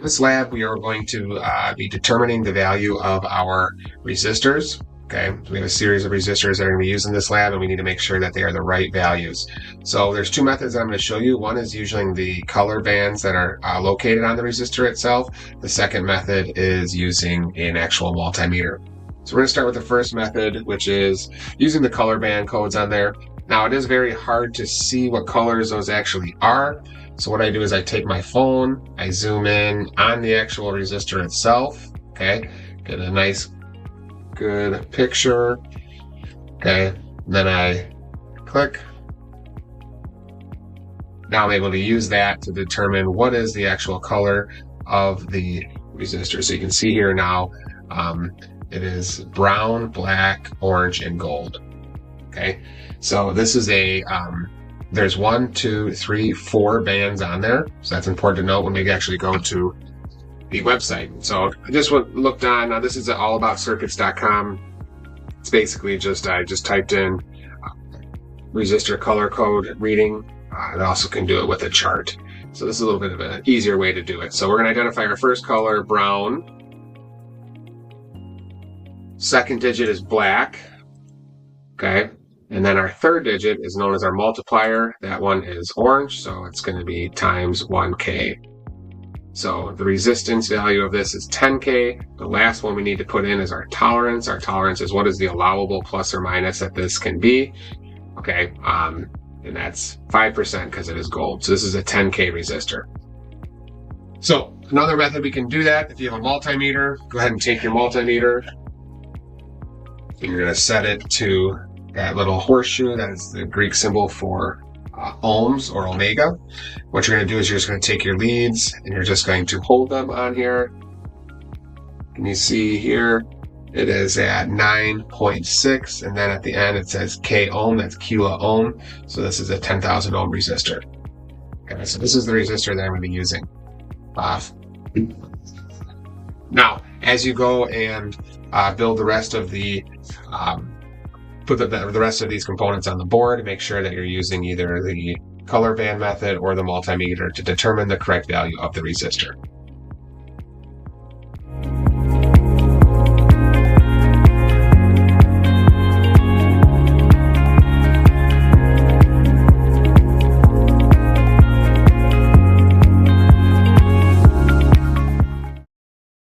this lab, we are going to be determining the value of our resistors. Okay, so we have a series of resistors that are going to be used in this lab, and we need to make sure that they are the right values. So there's two methods that I'm going to show you. One is using the color bands that are located on the resistor itself. The second method is using an actual multimeter. So we're going to start with the first method, which is using the color band codes on there. Now, it is very hard to see what colors those actually are. So what I do is I take my phone, I zoom in on the actual resistor itself, okay, get a nice good picture, okay, then I click. Now I'm able to use that to determine what is the actual color of the resistor. So you can see here now, it is brown, black, orange, and gold, okay. So this is a, there's 1, 2, 3, 4 bands on there. So that's important to note when we actually go to the website. So I just looked on, now this is at allaboutcircuits.com. It's basically just, I just typed in resistor color code reading. It also can do it with a chart. So this is a little bit of an easier way to do it. So we're going to identify our first color, brown. Second digit is black. Okay. And then our third digit is known as our multiplier. That one is orange, so it's going to be times 1K. So the resistance value of this is 10K. The last one we need to put in is our tolerance. Our tolerance is what is the allowable plus or minus that this can be. Okay, and that's 5% because it is gold. So this is a 10K resistor. So another method we can do that, if you have a multimeter, go ahead and take your multimeter. And you're going to set it to that little horseshoe. That is the Greek symbol for ohms or omega. What you're going to do is you're just going to take your leads and you're just going to hold them on here. And you see here it is at 9.6, and then at the end it says K ohm, that's kilo ohm. So this is a 10,000 ohm resistor. Okay, so this is the resistor that I'm going to be using. Now, as you go and build the rest of the put the rest of these components on the board, make sure that you're using either the color band method or the multimeter to determine the correct value of the resistor.